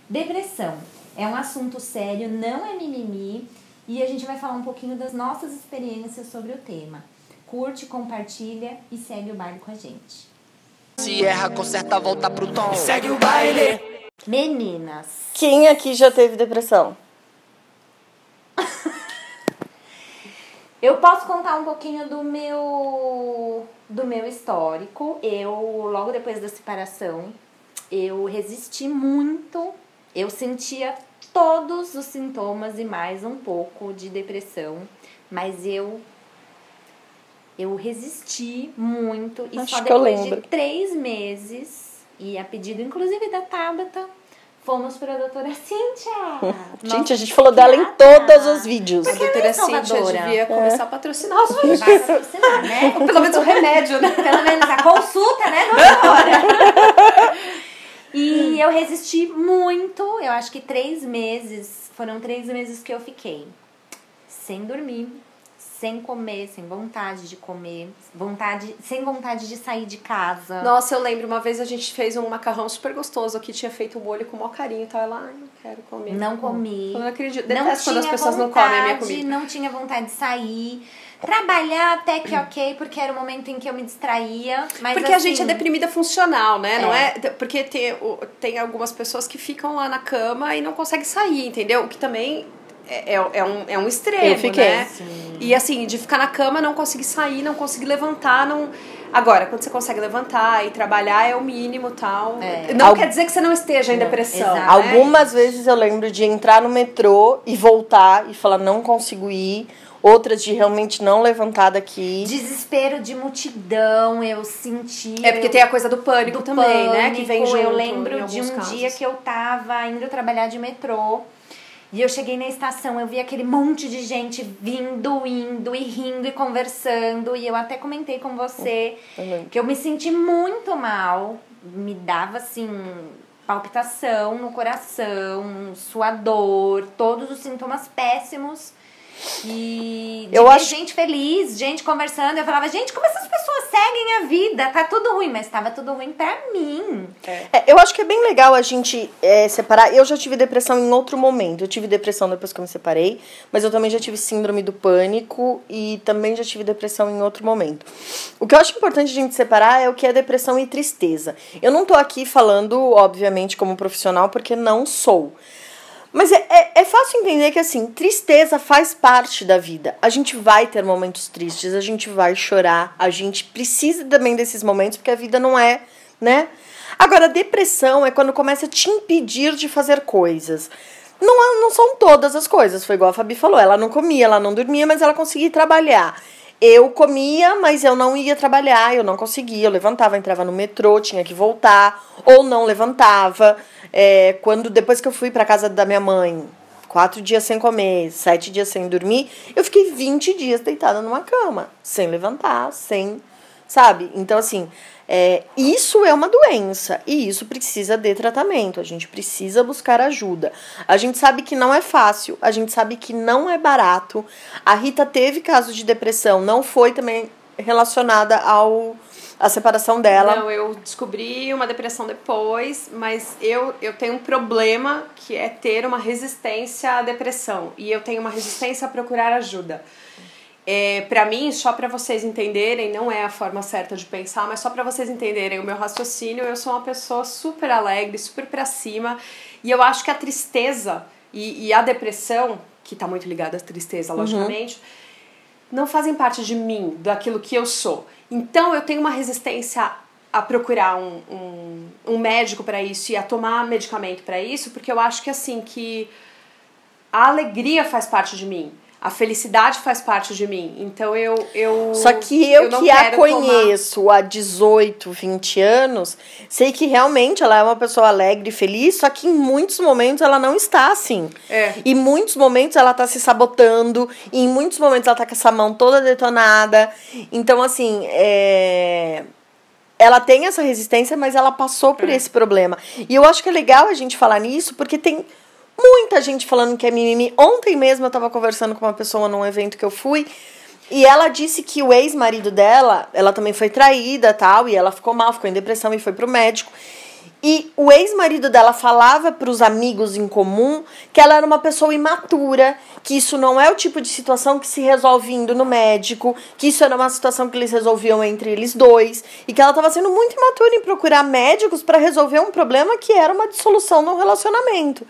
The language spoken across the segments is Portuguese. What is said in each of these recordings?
Depressão é um assunto sério, não é mimimi, e a gente vai falar um pouquinho das nossas experiências sobre o tema. Curte, compartilha e segue o baile com a gente. Se erra, conserta, volta pro tom. Segue o baile. Meninas. Quem aqui já teve depressão? Eu posso contar um pouquinho do meu histórico. Logo depois da separação, eu resisti muito. Eu sentia todos os sintomas e mais um pouco de depressão. Mas eu resisti muito. E Acho só que eu depois de lembro. 3 meses, e a pedido inclusive da Tabata, fomos para a doutora Cíntia. Gente, a gente falou dela em todos os vídeos. Porque A doutora ela é Cíntia salvadora. devia começar a patrocinar os vídeos. Vai patrocinar, né? Ou pelo menos o remédio, né? Pelo menos a consulta, né, doutora? E eu resisti muito. Eu acho que 3 meses. Foram 3 meses que eu fiquei sem dormir, sem comer, sem vontade de comer, sem vontade de sair de casa. Nossa, eu lembro, uma vez a gente fez um macarrão super gostoso que tinha feito o molho com o maior carinho. Tava lá, ai, não quero comer. Não comi. Eu não acredito. Não Detesto quando as tinha pessoas não comem a minha vontade, comida. não tinha vontade de sair. Trabalhar até que ok, porque era o momento em que eu me distraía. Mas Porque a assim, gente é deprimida funcional, né? Não é? Porque tem algumas pessoas que ficam lá na cama e não conseguem sair, entendeu? O que também é um extremo, Eu fiquei. né? Sim. E assim, de ficar na cama, não conseguir sair, não conseguir levantar, não... Agora, quando você consegue levantar e trabalhar, é o mínimo, tal. Não quer dizer que você não esteja em depressão. exato. né? Algumas vezes eu lembro de entrar no metrô e voltar e falar, não consigo ir. Outras de realmente não levantar daqui. Desespero de multidão, eu senti. É porque tem a coisa do pânico também, né? Que vem junto. Eu em lembro de alguns um casos. dia que eu tava indo trabalhar de metrô. E eu cheguei na estação, eu vi aquele monte de gente vindo, indo e rindo e conversando. E eu até comentei com você que eu me senti muito mal. Me dava, assim, palpitação no coração, suador, todos os sintomas péssimos. E Eu ver acho- gente feliz, gente conversando. Eu falava, gente, como essas pessoas seguem a vida? Tá tudo ruim, mas tava tudo ruim pra mim. Eu acho que é bem legal a gente separar. Eu já tive depressão em outro momento. Eu tive depressão depois que eu me separei, mas eu também já tive síndrome do pânico e também já tive depressão em outro momento. O que eu acho importante a gente separar é o que é depressão e tristeza. Eu não tô aqui falando, obviamente, como profissional, porque não sou. Mas é fácil entender que, assim, tristeza faz parte da vida. A gente vai ter momentos tristes, a gente vai chorar, a gente precisa também desses momentos, porque a vida não é, né? Agora, depressão é quando começa a te impedir de fazer coisas. Não são todas as coisas, foi igual a Fabi falou, ela não comia, ela não dormia, mas ela conseguia trabalhar. Eu comia, mas eu não ia trabalhar, eu não conseguia, eu levantava, entrava no metrô, tinha que voltar, ou não levantava. Depois que eu fui pra casa da minha mãe, 4 dias sem comer, 7 dias sem dormir, eu fiquei 20 dias deitada numa cama, sem levantar, sabe? Então, assim, isso é uma doença e isso precisa de tratamento, a gente precisa buscar ajuda. A gente sabe que não é fácil, a gente sabe que não é barato. A Rita teve caso de depressão, não foi também relacionada à separação dela. Não, eu descobri uma depressão depois, mas eu tenho um problema que é ter uma resistência à depressão. E eu tenho uma resistência a procurar ajuda. Pra mim, só pra vocês entenderem, não é a forma certa de pensar, mas só pra vocês entenderem o meu raciocínio, eu sou uma pessoa super alegre, super pra cima. E eu acho que a tristeza e a depressão, que tá muito ligada à tristeza, logicamente, não fazem parte de mim, daquilo que eu sou. Então, eu tenho uma resistência a procurar um médico pra isso e a tomar medicamento pra isso, porque eu acho que, assim, que a alegria faz parte de mim. A felicidade faz parte de mim. Então, Só que eu não que a quero conheço há 18, 20 anos, sei que realmente ela é uma pessoa alegre e feliz, só que em muitos momentos ela não está assim. Em muitos momentos ela tá se sabotando, e em muitos momentos ela tá com essa mão toda detonada. Então, assim, ela tem essa resistência, mas ela passou por esse problema. E eu acho que é legal a gente falar nisso, porque tem muita gente falando que é mimimi. Ontem mesmo eu tava conversando com uma pessoa num evento que eu fui, e ela disse que o ex-marido dela, ela também foi traída, tal, e ela ficou mal, ficou em depressão e foi pro médico. E o ex-marido dela falava para os amigos em comum que ela era uma pessoa imatura, que isso não é o tipo de situação que se resolve indo no médico, que isso era uma situação que eles resolviam entre eles dois, e que ela estava sendo muito imatura em procurar médicos para resolver um problema que era uma dissolução no relacionamento.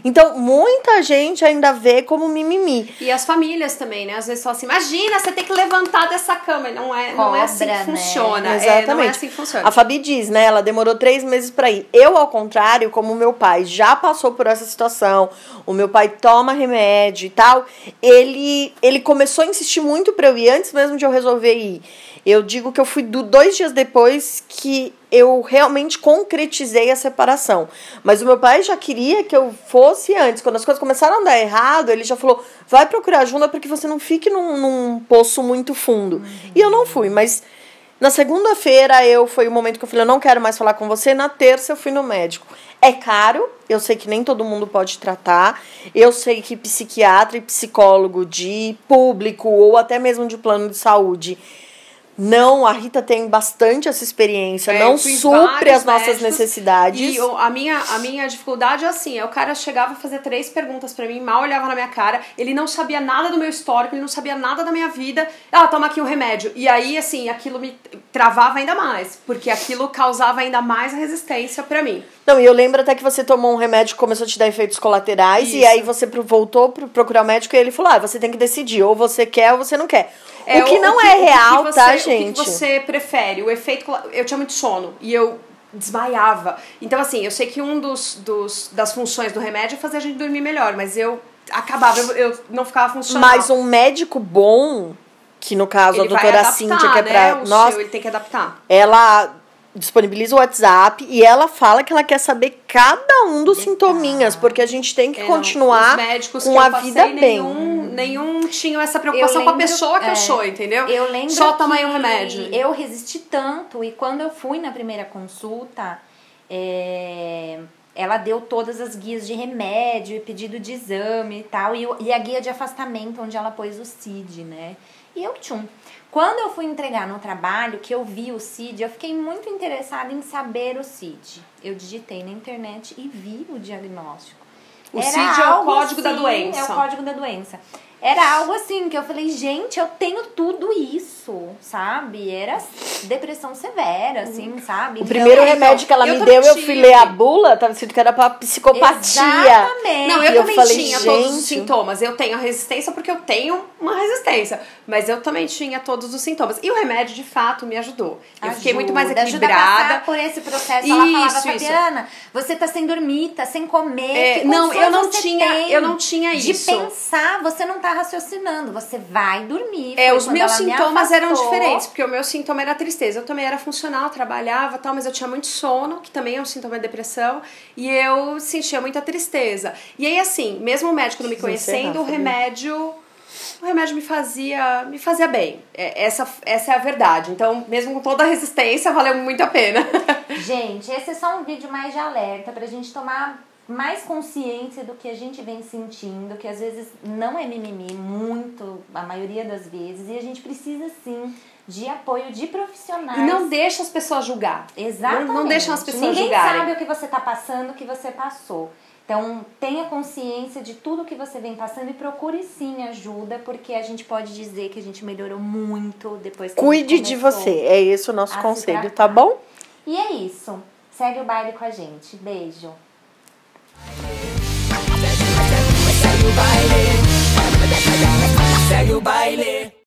Então, muita gente ainda vê como mimimi. E as famílias também, né? Às vezes falam assim, imagina, você tem que levantar dessa cama. Não é assim que funciona. Exatamente. Não é assim que funciona. A Fabi diz, né? Ela demorou 3 meses para ir. Eu, ao contrário, como meu pai já passou por essa situação, o meu pai toma remédio e tal, ele começou a insistir muito para eu ir antes mesmo de eu resolver ir. Eu digo que eu fui 2 dias depois que eu realmente concretizei a separação. Mas o meu pai já queria que eu fosse antes. Quando as coisas começaram a dar errado, ele já falou, vai procurar ajuda para que você não fique num poço muito fundo. E eu não fui, mas na segunda-feira foi o momento que eu falei, eu não quero mais falar com você. Na terça eu fui no médico. É caro, eu sei que nem todo mundo pode tratar. Eu sei que psiquiatra e psicólogo de público ou até mesmo de plano de saúde, não, a Rita tem bastante essa experiência, não supre as nossas necessidades. E a minha dificuldade é assim, o cara chegava a fazer 3 perguntas pra mim, mal olhava na minha cara, ele não sabia nada do meu histórico, ele não sabia nada da minha vida, toma aqui o remédio. E aí, assim, aquilo me travava ainda mais, porque aquilo causava ainda mais resistência pra mim. Não, e eu lembro até que você tomou um remédio que começou a te dar efeitos colaterais, e aí você voltou pra procurar o médico e ele falou, você tem que decidir, ou você quer ou você não quer. O que não é real, tá, gente? O que você prefere? O efeito... Eu tinha muito sono e eu desmaiava. Então, assim, eu sei que das funções do remédio é fazer a gente dormir melhor, mas eu acabava, eu não ficava funcional. Mas um médico bom, que no caso ele a doutora Cíntia, que é pra nós... Ele tem que adaptar. Ela disponibiliza o WhatsApp e ela fala que ela quer saber cada um dos sintominhas, porque a gente tem que continuar com a vida bem. Nenhum tinha essa preocupação com a pessoa que eu sou, entendeu? Eu lembro só tomar o remédio. Eu resisti tanto, e quando eu fui na primeira consulta, ela deu todas as guias de remédio e pedido de exame e tal, e a guia de afastamento, onde ela pôs o CID, né? E eu Quando eu fui entregar no trabalho, que eu vi o CID, eu fiquei muito interessada em saber o CID. Eu digitei na internet e vi o diagnóstico. O CID é o código da doença. É o código da doença. Era algo assim, que eu falei, gente, eu tenho tudo isso, sabe? Era depressão severa, assim, sabe? O primeiro remédio que ela me deu, eu fui ler a bula, tava escrito que era pra psicopatia. Exatamente. Não, eu também tinha todos os sintomas. Eu tenho a resistência porque eu tenho uma resistência. Mas eu também tinha todos os sintomas. E o remédio, de fato, me ajudou. Eu fiquei muito mais equilibrada. Ajuda a passar por esse processo. Ela falava, Fabiana, você tá sem dormir, tá sem comer. Não, eu não tinha isso. De pensar, você não tá raciocinando, você vai dormir. Os meus sintomas eram diferentes, porque o meu sintoma era tristeza. Eu também era funcional, trabalhava e tal, mas eu tinha muito sono, que também é um sintoma de depressão, e eu sentia muita tristeza. E aí, assim, mesmo o médico não me conhecendo, o remédio me fazia bem. Essa é a verdade. Então, mesmo com toda a resistência, valeu muito a pena. Gente, esse é só um vídeo mais de alerta pra gente tomar mais consciência do que a gente vem sentindo, que às vezes não é mimimi, a maioria das vezes, e a gente precisa sim de apoio de profissionais. E não deixa as pessoas julgar. Exatamente. Não deixam as pessoas julgarem. Ninguém sabe o que você tá passando, o que você passou. Então, tenha consciência de tudo que você vem passando e procure sim ajuda, porque a gente pode dizer que a gente melhorou muito depois que Cuide de você, é esse o nosso conselho, tá bom? E é isso. Segue o baile com a gente. Beijo. Segue o baile.